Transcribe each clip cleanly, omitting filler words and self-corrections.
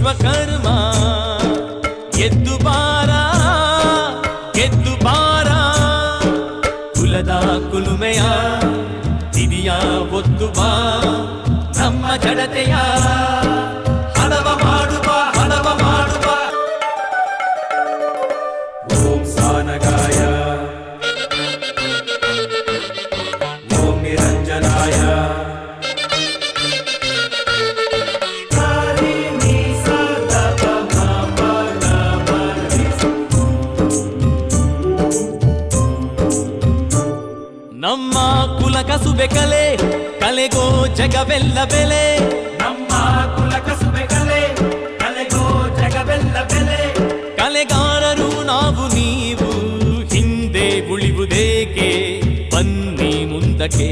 ವಿಶ್ವಕರ್ಮ ಎದ್ದು ಬಾರ ಗೆದ್ದು ಬಾರ ಕುಲದ ಕುಲುಮೆಯ ತಿರಿಯ ಒದ್ದು ಬಾ ನಮ್ಮ ಜಡತೆಯ ಹಡವ ಮಾಡುವ ಹಡವ ಮಾಡುವ ಓಂ ಸಾನಗಾಯ ಓಂ ನಿರಂಜನಾಯ ನಮ್ಮ ಕುಲ ಕಸುಬೆ ಕಲೆ ಕಲೆಗೋ ಜಗವೆಲ್ಲ ಬೆಲೆ ನಮ್ಮ ಕುಲ ಕಸುಬೆ ಕಲೆ ಕಲೆಗೋ ಜಗವೆಲ್ಲ ಬೆಲೆ ಕಲೆಗಾರರು ನಾವು ನೀವು ಹಿಂದೆ ಉಳಿವುದೇಕೆ ಬನ್ನಿ ಮುಂದಕ್ಕೆ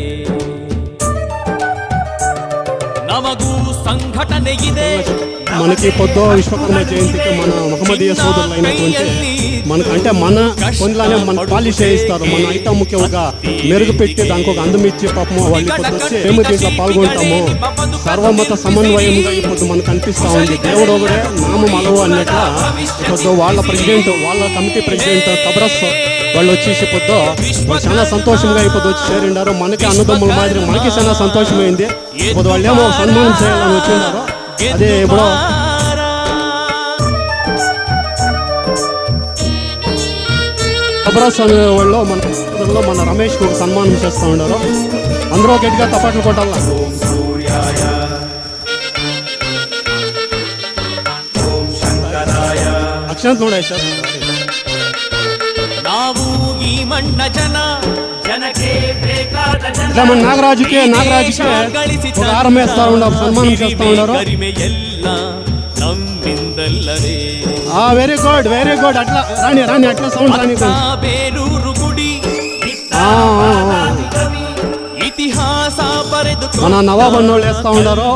నమగు సంఘటన ఇదే మనకి పొద్దు విశ్వకర్మ జయంతికి మన మహమ్మదీయ సోదరులైనటువంటి మనకంటే మన పనులనే మన పాలిష్ చేయిస్తారు. మన ఐటమ్కి ఒక మెరుగు పెట్టి దానికి ఒక అందం ఇచ్చి పాపము వాళ్ళు ఇప్పుడు వచ్చి మేము దీంట్లో పాల్గొంటాము. సర్వమత సమన్వయంగా ఇప్పుడు మనకు అనిపిస్తూ ఉంది. దేవుడు ఒకడే నామం అలవు అన్నట్ల ఇప్పుడు వాళ్ళ ప్రెసిడెంట్ వాళ్ళ కమిటీ ప్రెసిడెంట్ కబ్రస్ వాళ్ళు వచ్చేసి పొద్దు చాలా సంతోషంగా ఇప్పుడు వచ్చి చేరిండారు. మనకి అన్నదమ్ముల మాదిరి మనకి చాలా సంతోషమైంది. ఇప్పుడు వాళ్ళు ఏమో సన్మానం చేయాలని వచ్చిన్నారు. అదే ఇప్పుడు కబ్రస్ అనే వాళ్ళు మన రమేష్ కు సన్మానం చేస్తూ ఉన్నారు. అందరూ గట్టిగా తప్పట్లు కొట్టాల. అక్షంత ನೋಡಾಯ ನಾವು ಈ ಮಣ್ಣ ಜನ ಜನಕ್ಕೆ ಬೇಕಾದ ಜನ మన నాగరాజుకి ఒక ఆరం వేస్తా ఉన్నారు, సన్మానం చేస్తూ ఉన్నారు. నమ్మిందల్లరే వెరీ గుడ్ వెరీ గుడ్. అట్లా రాని రాని అట్లా సౌండ్ రాని. ಬೇರೂರು ಗುಡಿ ఇతిహాಸ బರೆದು మన నవాబ్ అన్నోళ్ళు వేస్తా ఉన్నారు.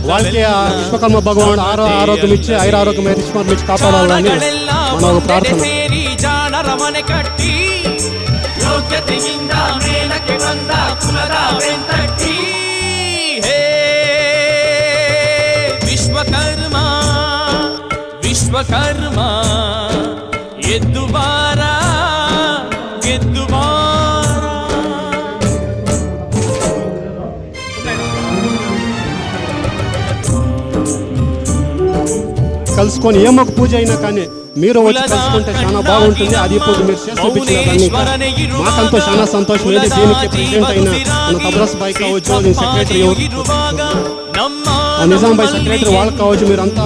వాళ్ళకి విశ్వకర్మ భగవానుడు ఆరోగ్యం ఇచ్చి ఐరారోగ్యం ఇచ్చి కాపాడాలని మన ఒక ప్రార్థన. ಜಾಣರಮನೆ ಕಟ್ಟಿ ಯೋಗ್ಯತೆಯಿಂದ ಮೇಲಕ್ಕೆ ಬಂದ ಕುಲದ ಬೆಂತಟ್ಟಿ ಹೇ ವಿಶ್ವಕರ್ಮ ವಿಶ್ವಕರ್ಮ ಎದ್ದು ಬಾರ ಗೆದ್ದು ಬಾರ. కలుసుకొని ఏమో ఒక పూజ అయినా కానీ మీరు వచ్చి కలుసుకుంటే చాలా బాగుంటుంది. అది ఇప్పుడు మీరు చేసి చూపించినారు. మాకంతా చాలా సంతోషం. ఏది దీనికి ప్రెసిడెంట్ అయిన మన కబ్రస్ బాయ్ కావచ్చు, సెక్రటరీ నిజాం బాయ్ సెక్రటరీ వాళ్ళకి కావచ్చు, మీరంతా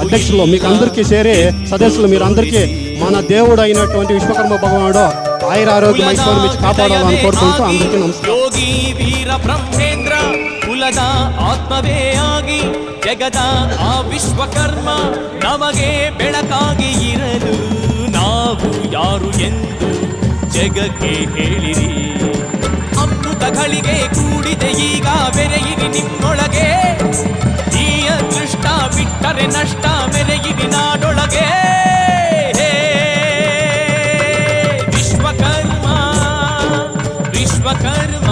అధ్యక్షులు మీకు అందరికీ చేరి సదస్సులు మీరు అందరికీ మన దేవుడు అయినటువంటి విశ్వకర్మ భగవానుడు ఆయుర ఆరోగ్యం ఐశ్వర్యం ఇచ్చి కాపాడాలని కోరుకుంటూ అందరికీ నమస్కారం. ಯೋಗಿ ವೀರ ಬ್ರಹ್ಮೇಂದ್ರ ಕುಲದ ಆತ್ಮವೇ ಆಗಿ ಜಗದ ಆ ವಿಶ್ವಕರ್ಮ ನಮಗೆ ಬೆಳಕಾಗಿ ಇರಲು ನಾವು ಯಾರು ಎಂದು ಜಗಕ್ಕೆ ಹೇಳಿರಿ. ಅಮೃತಗಳಿಗೆ ಕೂಡಿದೆ ಈಗ ಬೆರೆಯಿರಿ ನಿಮ್ಮೊಳಗೆ. ಈ ಅದೃಷ್ಟ ಬಿಟ್ಟರೆ ನಷ್ಟ ಮೆರೆಯಿರಿ ನಾಡೊಳಗೆ. ವಿಶ್ವಕರ್ಮ ವಿಶ್ವಕರ್ಮ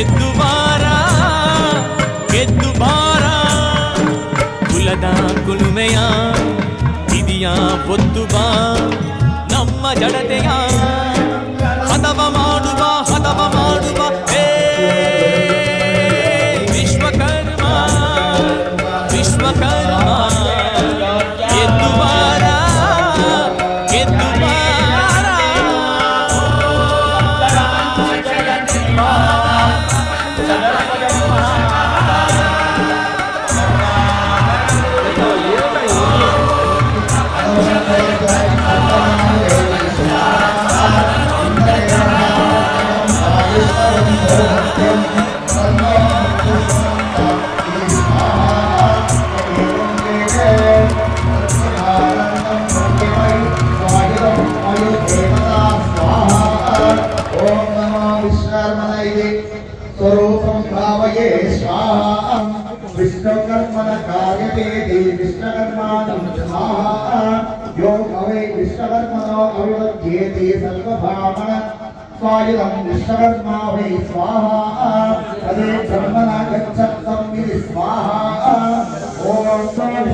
ಎದ್ದು ಬಾರ ಗೆದ್ದು ಬಾರ ಕುಲದ ಕುಲುಮೆಯ ಇದೆಯ ಒದ್ದು ಬಾ ನಮ್ಮ ಜಡತೆಯ ಹದವ ಮಾಡುವ ಹದವ ಮಾಡುವ. ವಿಶ್ವಕರ್ಮ ವಿಶ್ವಕರ್ಮ ಎದ್ದು ಬಾರ ಗೆದ್ದು ಬಾರ. विश्वकर्मण कार्यवेदी विश्वकर्माणं स्वाहा यो अवै विश्वकर्मणो अविवद्येति सर्वभावना स्वायुधं विश्वकर्मा वै स्वाहा तदे ब्रह्मणा गच्छतं विधि स्वाहा।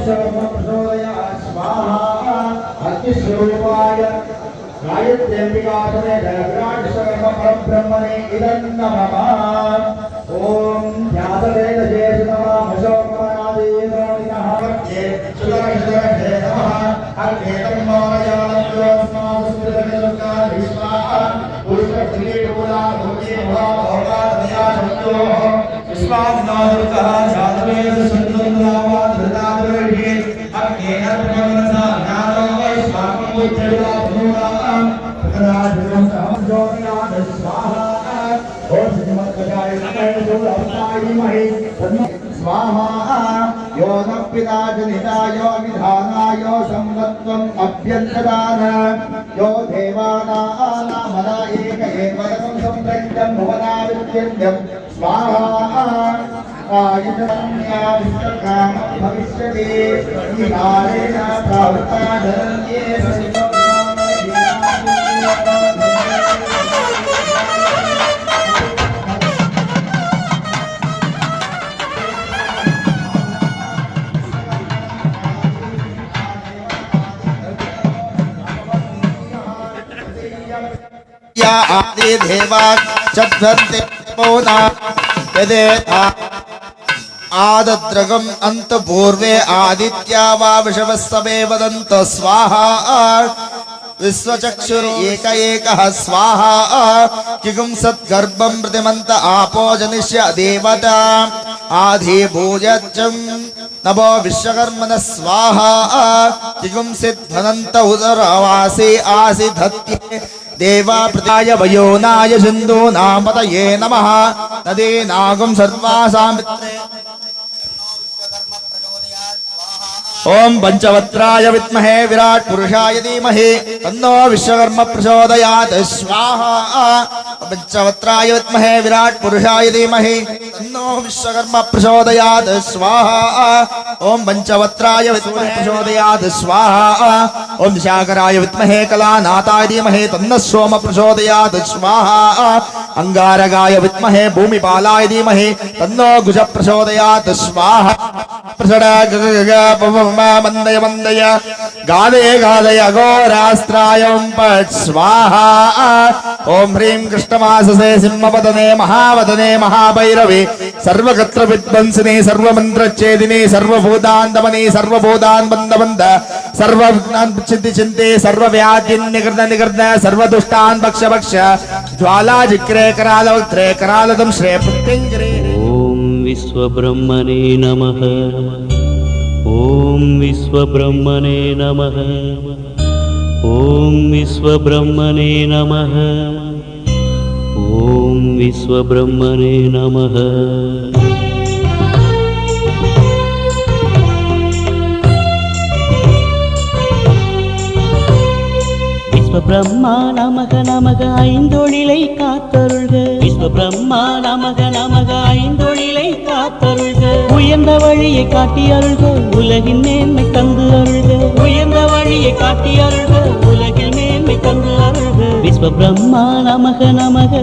विश्वकर्मप्रचोदयात् स्वाहा अग्निस्वरूपाय गायत्र्यम्बिकासमेत विराट विश्वकर्मपरब्रह्मणे इदं नमः। ॐ ध्यातवेदशेष नमः अशोकमनादेवनिनः वक्ये सुदर्शनशे नमः अग्नेतं मायानन्दोस्मादुस्मृतमिदुर्गा विश्वाः पुरुषप्रियेटोला भोगे भवाभवादया शब्दोः विश्वान्नादुर्गः ध्यातवेदसन्दुर्गावा धृतादुर्गे अग्नेनर्मनसा ज्ञानो वैश्वाकं वैद्यला भूनां प्रकराजनं सहजोनिनाद स्वाहा ओम श्रीमद्गजाय नमः स्वाहा यो न पिता जनिताय विधानाय संवत्वम् अभ्यन्तदान यो देवानामदा एक एवं संप्रज्ञं भुवना विद्यन्त्यं स्वाहा आयुधन्या विश्वकाम भविष्यति ईहारेण प्रावृता धनन्ये आदि देवा चत्वन्ते पौना यदेता आदद्रगम् अन्तपूर्वे आदित्या वा विषवस्तमे वदन्त स्वाहा विश्वचक्षुर एक एकः स्वाहा किगुं सद्गर्भं प्रतिमन्त आपो जनिष्य देवता आधिभूयच्चं नभो विश्वकर्मणः स्वाहा किगुं सिद्धनन्त उदरवासे आसिधत्ये देवा प्रदाय वयोनाय सिन्धो नामपतये नमः तदे नागं सर्वासां ओम पंचवक्त्राय विद्महे विराट पुरुषाय धीमहि तन्नो विश्वकर्म प्रचोदयात् स्वाहा पंचवक्त्राय विद्महे विराट पुरुषाय धीमहि तन्नो विश्वकर्म प्रचोदयात् स्वाहा ओम पंचवक्त्राय विद्महे प्रचोदयात् स्वाहा ओम शाकराय विद्महे कलानाथाय धीमहि तन्नः सोम प्रचोदयात् स्वाहा अंगारकाय विद्महे भूमिपालाय धीमहि तन्नो कुज प्रचोदयात् स्वाहा प्रसड़ा मंदय मंदय गादय गादय घोरास्त्रायं पट स्वाहा ओम ह्रीं कृष्णमाससे सिंहवदने महावदने महाभैरवे सर्वगत्र विद्वंसिने सर्वमन्त्रच्छेदिने सर्वभूतान्तमने सर्वभूतान् बन्धबन्ध सर्वविघ्नान् चिन्ति चिन्ते सर्वव्याधिन् निगृह्ण निगृह्ण सर्वदुष्टान् भक्ष भक्ष ज्वालाजिक्रे करालवक्त्रे करालदं श्रेय प्रत्यङ्गिरे ओम विश्वब्रह्मणे नमः ओम विश्वब्रह्मणे नमः ओम विश्वब्रह्मणे नमः ओम विश्वब्रह्मणे नमः विश्वब्रह्मा नमः नमः ஐந்தொழிலை காத்தருள்க விஸ்வபிரம்மா நமக நமக ஐந்தொழிலை காத்தருள்க உயர்ந்த வழியை காட்டி அருள்க உலகின் மேன்மை தந்து அருள்க உயர்ந்த வழியை காட்டி அருள்க உலகின் மேன்மை தந்து அருள்க விஸ்வபிரம்மா நமக நமக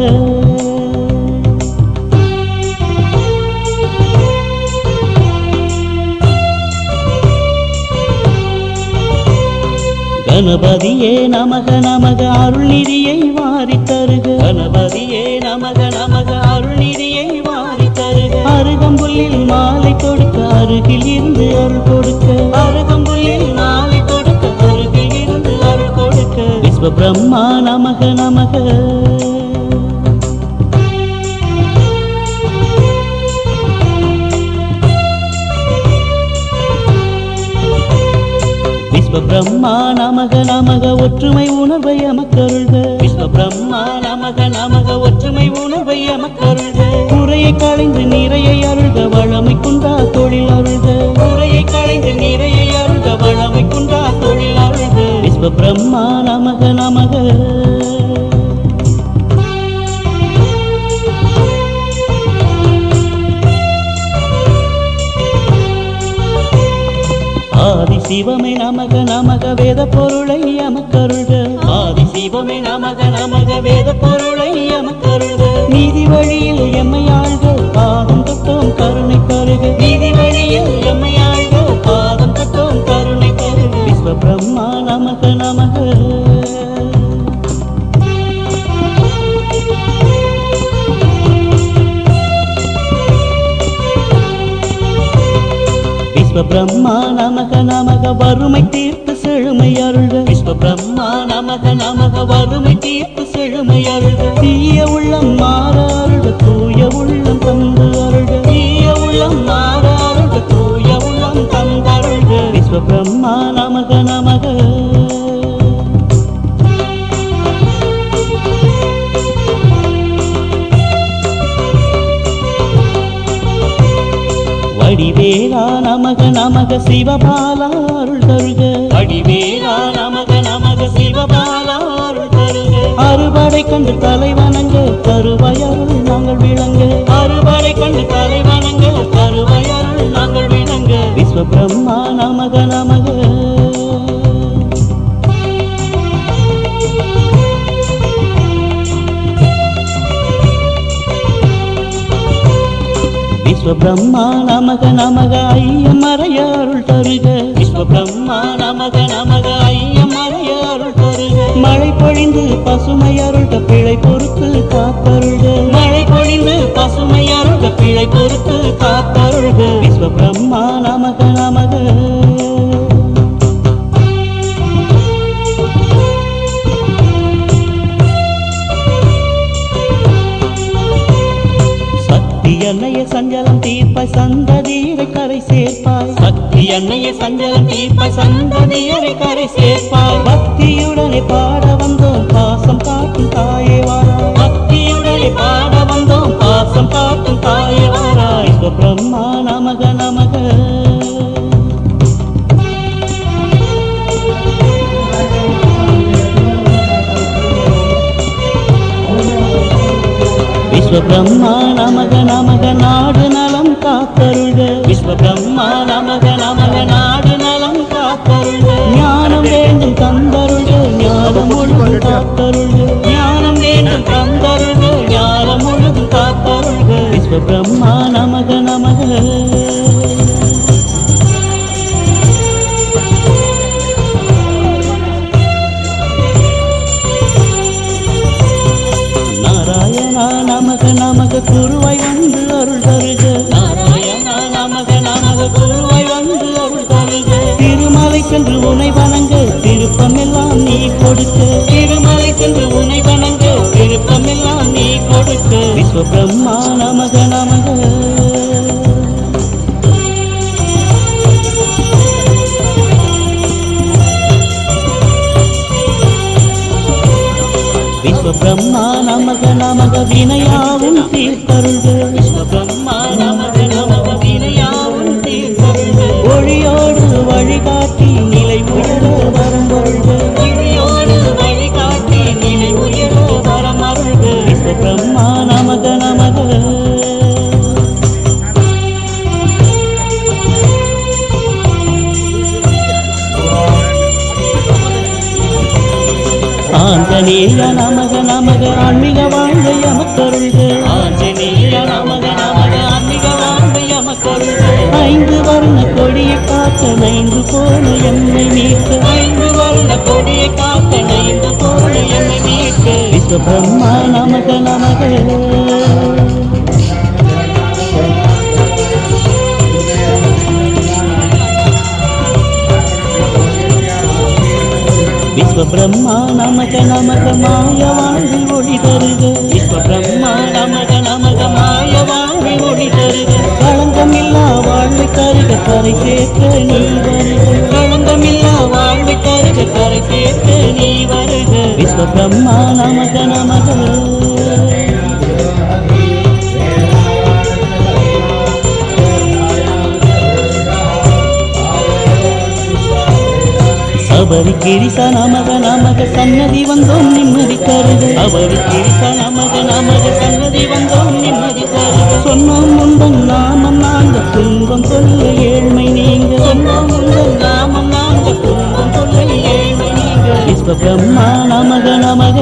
கணபதியே நமக நமக அருள்நிதியை வாரி தருக கணபதியே நமக நமக அருள்நிதியை வாரி தருக அருகம்புல்லில் மாலை தொடுக்க அருகில் இருந்து அருள் கொடுக்க அருகம்புல்லில் மாலை தொடுக்க அருகில் இருந்து அருள் கொடுக்க விஸ்வபிரம்மா நமக நமக விஸ்வபிரம்மா நமக நமக ஒற்றுமை உணர்வை அமக்கருள்க விஸ்வபிரம்மா நமக நமக ஒற்றுமை உணர்வை அமக்கருள்க குறையை களைந்து நிறையை அருள்க வளமை குன்றா தொழில் அருள்க குறையை களைந்து நிறையை அருள்க வளமை குன்றா தொழில் அருள்க விஸ்வபிரம்மா நமக நமக ஆதி சிவமே நமக நமக வேத பொருளை அமக்கருள்க ஆதி சிவமே நமக நமக வேத பொருளை அமக்கருள்க நீதி வழியில் எம்மையாள்க பாதம் தொட்டோம் கருணை தருக நீதி வழியில் எம்மையாள்க பாதம் தொட்டோம் விஸ்வபிரம்மா நமக நமக வறுமை தீர்த்து செழுமை அருள்க விஸ்வபிரம்மா நமக நமக வறுமை தீர்த்து செழுமை அருள்க தீய உள்ளம் மாற அருள்க தூய உள்ளம் தந்து அருள்க தீய உள்ளம் மாற அருள்க தூய உள்ளம் தந்தருள்க விஸ்வபிரம்மா நமக நமக வடிவேலா நமக நமக சிவபாலா அருள் தருக வடிவேலா நமக நமக சிவபாலா அருள் தருக அறுபடை கண்டு தலைவணங்க கருவயருள் நாங்கள் விளங்க அறுபடை கண்டு தலைவணங்க கருவயருள் நாங்கள் விளங்க விஸ்வபிரம்மா நமக நமக விஸ்வபிரம்மா நமக நமக ஐயமறைய அருள் தருக விஸ்வபிரம்மா நமக நமக ஐயமறைய அருள் தருக மழை பொழிந்து பசுமை அருள்க பிழை பொறுத்து காத்தருள்க மழை பொழிந்து பசுமை அருள்க பிழை பொறுத்து காத்தருள்க விஸ்வபிரம்மா நமக நமக எண்ணெய சஞ்சலம் தீர்ப்பாய் சந்ததியரை கரை சேர்ப்பாய் சக்தி எண்ணெய சஞ்சலம் தீர்ப்பாய் சந்ததியரை கரை சேர்ப்பாய் பக்தியுடனே பாட வந்தோம் பாசம் காட்டும் தாயே வாராய் பக்தியுடனே பாட வந்தோம் பாசம் காட்டும் தாயே வாராய் விஸ்வபிரம்மா நமக நமக விஸ்வபிரம்மா நமக நமக நாடு நலம் காத்தருள்க விஸ்வபிரம்மா நமக நமக நாடு நலம் காத்தருள்க ஞானம் வேண்டும் தந்தருள்க ஞானம் முழுதும் காத்தருள்க ஞானம் வேண்டும் தந்தருள்க ஞானம் முழுதும் காத்தருள்க விஸ்வபிரம்மா நமக நமக நமக நமக குருவாய் வந்து அருள் தருக நாராயணா நமக நமக குருவாய் வந்து அருள் தருக திருமலை சென்று உனை வணங்க திருப்பமெல்லாம் நீ கொடுக்க திருமலை சென்று உனை வணங்க திருப்பமெல்லாம் நீ கொடுக்க விஸ்வபிரம்மா நமக நமக விஸ்வபிரம்மா நமக நமக வினையாவும் தீர்த்தருள்க விஸ்வபிரம்மா நமக நமக வினையாவும் தீர்த்தருள்க ஒளியோடு வழிகாட்டி நிலை உயர வரமருள்க ஒளியோடு வழிகாட்டி நிலை உயர வரமருள்க விஸ்வபிரம்மா நமக நமக ஆஞ்சநேய நமக நமக ஆன்மீக வாழ்வை அமக்கருள்க ஆஞ்சநேய நமக நமக ஆன்மீக வாழ்வை அமக்கருள்க ஐந்து வர்ண கொடியை காக்க நைந்து போல என்னை மீட்க ஐந்து வர்ண கொடியை காக்க நைந்து போல என்னை மீட்க விஸ்வபிரம்மா நமக நமக விஸ்வபிரம்மா நமக நமக மாய வாழ்வில் ஒளி தருக விஸ்வபிரம்மா நமக நமக மாய வாழ்வில் ஒளி தருக களங்கமில்லா வாழ்வை தருக கரை சேர்க்க நீ வருக களங்கமில்லா வாழ்வை தருக கரை சேர்க்க நீ வருக விஸ்வபிரம்மா நமக நமக சபரி கிரிச நமக நமக சன்னதி வந்தோம் நிம்மதி தருக சபரி கிரிச நமக நமக சன்னதி வந்தோம் நிம்மதி தருக சொன்னோம் முந்தன் நாமம் நாங்க துன்பம் சொல்ல ஏழ்மை நீங்க சொன்னோம் முந்தன் நாமம் நாங்க துன்பம் சொல்ல ஏழ்மை நீங்க விஸ்வபிரம்மா நமக நமக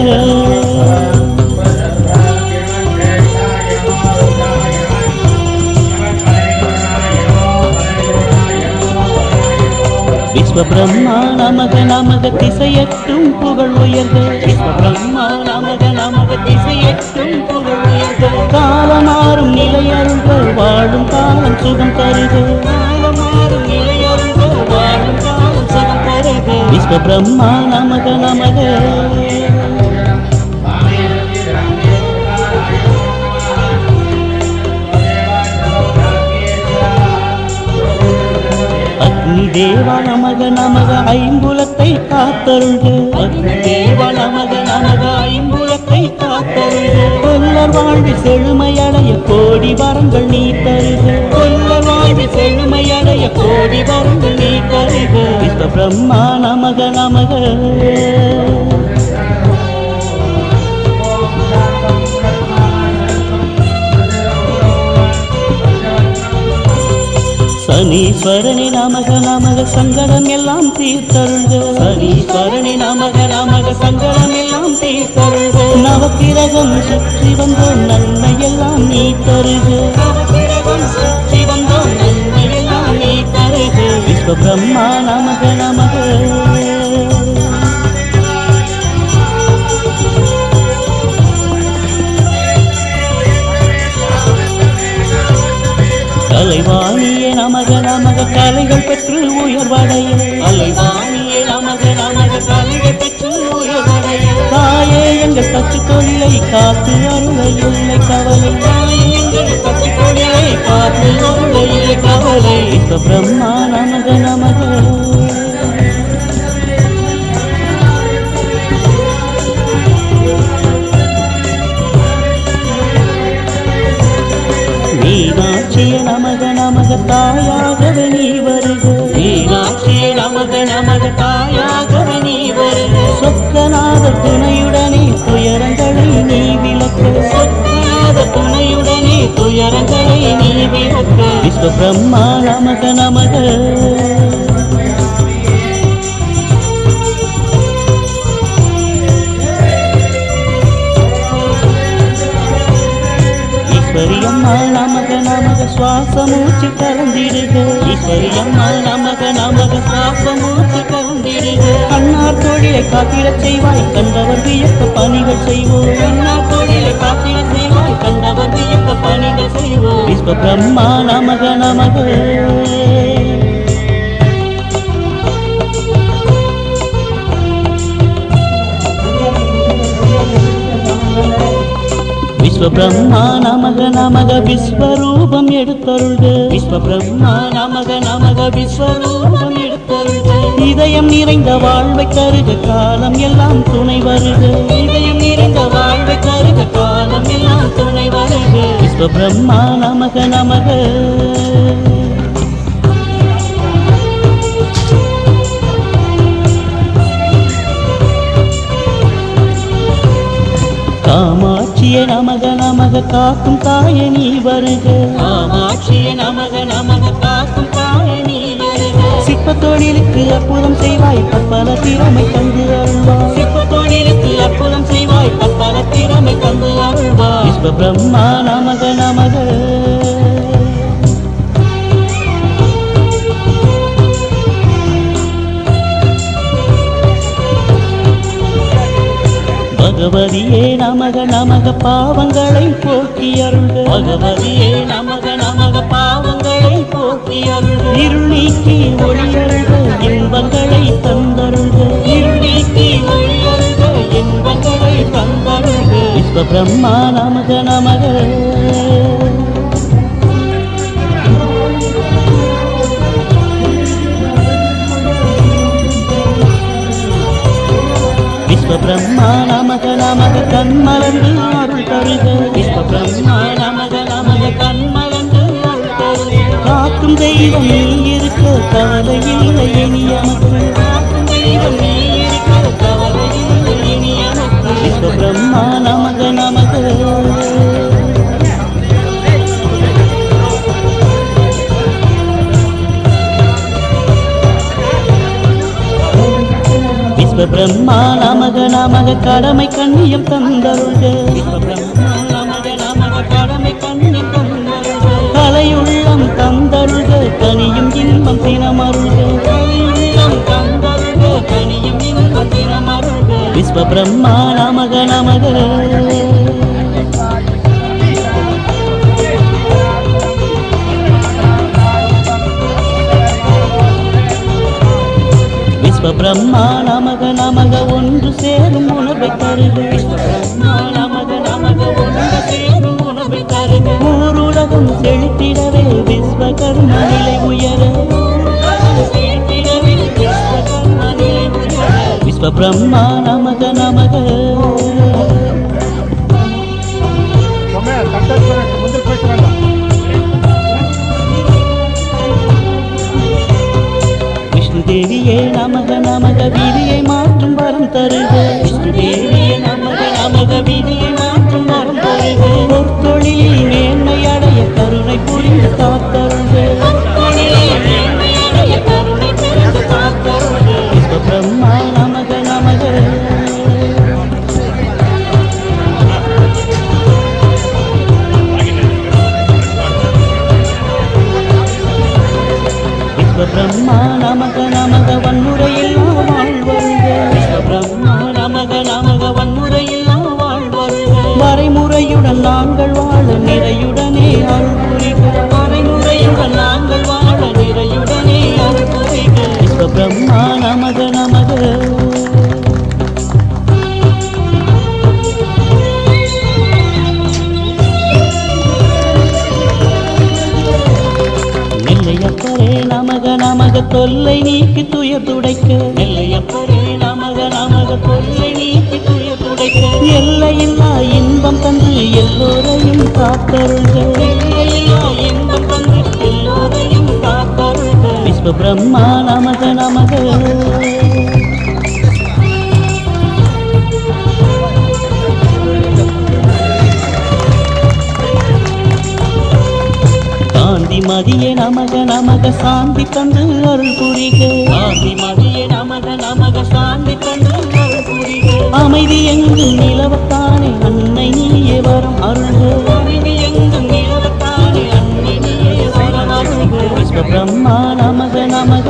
விஸ்வபிரம்மா நமக நமக திசையற்றும் புகழ் உயர்க விஸ்வபிரம்மா நமக நமக திசையற்றும் புகழ் உயர்க காலமாறும் நிலையருள்க வாழும் காலம் சுகம் தருக காலமாறும் நிலைய விஸ்வ பிரம்மா நமக நமக. அக்னி தேவா நமக நமக ஐம்புலத்தை காத்தருள்க. அக்னி தேவா நமக நமக ஐம்புலத்தை காத்தருள்க. கொல்லர் வாழ்வில் செழுமையடைய கோடி வரங்கள் நீ தருக. கொல்லர் வாழ்வில் செழுமையடைய கோடி வரங்கள் நீ தருக. விஸ்வ பிரம்மா நமக நமக. சனீஸ்வரனே நமக நமக சங்கடம் எல்லாம் தீர்த்தருள்க. சனீஸ்வரனே நமக நமக சங்கடம் எல்லாம் தீர்த்தருள்க. நவக்கிரகம் சுற்றி வந்தோம் நன்மை எல்லாம் நீ தருக. நவக்கிரகம் சுற்றி வந்தோம் நன்மை எல்லாம் நீ தருக. விஸ்வ பிரம்மா நமக நமக. கலைவாணியே நமக நமக கலைகள் பெற்று உயர்வடைய. கலைவாணியே நமக நமக கலைகள் பெற்று உயர்வடைய. தாயே எங்கள் தச்சு தொழிலை காத்து அருளை இல்லை கவலை. தாயே எங்கள் தச்சு தொழிலை காத்து அருளை இல்லை கவலை. விஸ்வ பிரம்மா நமக நமக. மீனாட்சியே நமக நமக தாயாகவே நீ வருக. மீனாட்சியே நமக நமக தாயாகவே நீ வருக. சொக்கநாத துணையுடனே துயரங்களை நீ விளக்க. சொக்கநாத துணையுடனே துயரங்களை நீ விளக்க. விஸ்வ பிரம்மா நமக நமக. ஈஸ்வரியம்மா நமக நமக சுவாச மூச்சு கலந்திடுக. ஈஸ்வரியம்மா நமக நமக சுவாச மூச்சு கலந்திடுக. கண்ணார் தொழிலை காத்திடச் செய்வாய் கண்டவர் வியக்க பணிகள் செய்வோம். கண்ணார் தொழிலை காத்திடச் செய்வாய் கண்டவர் வியக்க பணிகள் செய்வோம். விஸ்வ பிரம்மா நமக நமக. விஸ்வ பிரம்மா நமக நமக விஸ்வரூபம் எடுத்தருள்க. விஸ்வ பிரம்மா நமக நமக விஸ்வரூபம் எடுத்தருள்க. இதயம் நிறைந்த வாழ்வை தருக காலம் எல்லாம் துணை வருக. இதயம் நிறைந்த வாழ்வை தருக காலம் எல்லாம் துணை வருக. விஸ்வ பிரம்மா நமக நமக. காமாட்சியே நமக நமக காக்கும் தாயே நீ வருக. காமாட்சியே நமக நமக காக்கும் தாயே நீ வருக. சிற்ப தொழிலுக்கு அற்புதம் செய்வாய் பற்பல திறமை தந்து அருள்வாய். சிற்ப தொழிலுக்கு அற்புதம் செய்வாய் பற்பல திறமை தந்து அருள்வாய். விஸ்வ பிரம்மா நமக நமக. பகவதியே நமக நமக பாவங்களை போக்கி அருள்க. பகவதியே நமக நமக பாவங்களை போக்கி அருள்க. இருள் நீக்கி ஒளி அருள்க இன்பங்களை தந்தருள்க. இருள் நீக்கி ஒளி அருள்க இன்பங்களை தந்தருள்க. விஸ்வ பிரம்மா நமக நமக. விஸ்வ பிரம்மா நமக நமக கண்மலர்ந்து அருள் தருக. விஸ்வ பிரம்மா நமக நமக கண்மலர்ந்து அருள் தருக. காக்கும் தெய்வம் நீ இருக்க கவலை இல்லை இனி எனக்கு. காக்கும் தெய்வம் நீ இருக்க கவலை இல்லை இனி எனக்கு. விஸ்வ பிரம்மா நமக நமக. விஸ்வ பிரம்மா நமக நமக கடமை கண்ணியம் தந்தருள்க. விஸ்வ பிரம்மா நமக நமக கடமை கண்ணியம் தந்தருள்க. கலையுள்ளம் தந்தருள்க கனியும் இன்பம் தினமருள்க. கலையுள்ளம் தந்தருள்க கனியும் இன்பம் தினமருள்க. விஸ்வ பிரம்மா நமக நமக. விஸ்வ பிரம்மா நமக நமக ஒன்று சேரும் உணர்வை தருக விஸ்வ பிரம்மா நமக நமக ஒன்று சேரும் உணர்வை தருக ஊருலகம் செழித்திடவே விஸ்வகர்ம நிலை உயர விஸ்வ பிரம்மா நமக நமக விஷ்ணு தேவியே நமக நமக வீதியை மாற்றும் வரம் தருக விஷ்ணு தேவியே நமக நமக வீதியை மாற்றும் வரம் தருக பொற்தொழிலில் மேன்மை அடைய கருணை புரிந்து காத்தருக விஸ்வ பிரம்மா நமக நமக விஸ்வ பிரம்மா நமக நமக வன்முறையெல்லாம் வாழ்வருக விஸ்வ பிரம்மா நமக நமக வன்முறையெல்லாம் வாழ்வருக வரைமுறையுடன் நாங்கள் வாழ நிறையுடனே அருள் புரிக வரைமுறையுடன் நாங்கள் வாழ நிறையுடனே அருள் புரிக விஸ்வ பிரம்மா நமக நமக நெல்லையப்பரே நமக நமக தொல்லை நீக்கி துயர் துடைக்க நெல்லையப்பரே நமக நமக தொல்லை நீக்கி துயர் துடைக்க எல்லையில்லா இன்பம் தந்து எல்லோரையும் காத்தருள்க எல்லையில்லா இன்பம் தந்து எல்லோரையும் காத்தருள்க விஸ்வ பிரம்மா நமக நமக காந்தி மதியே நமக நமக சாந்தி தந்து அருள் புரிக காந்தி மதியே நமக நமக சாந்தி தந்து அருள் புரிக அமைதி எங்கும் நிலவத்தானே அன்னை நீயே வரம் அருள்க அமைதி எங்கும் நிலவத்தானே அன்னை நீயே வரம் அருள்க விஸ்வ பிரம்மா நமக நமக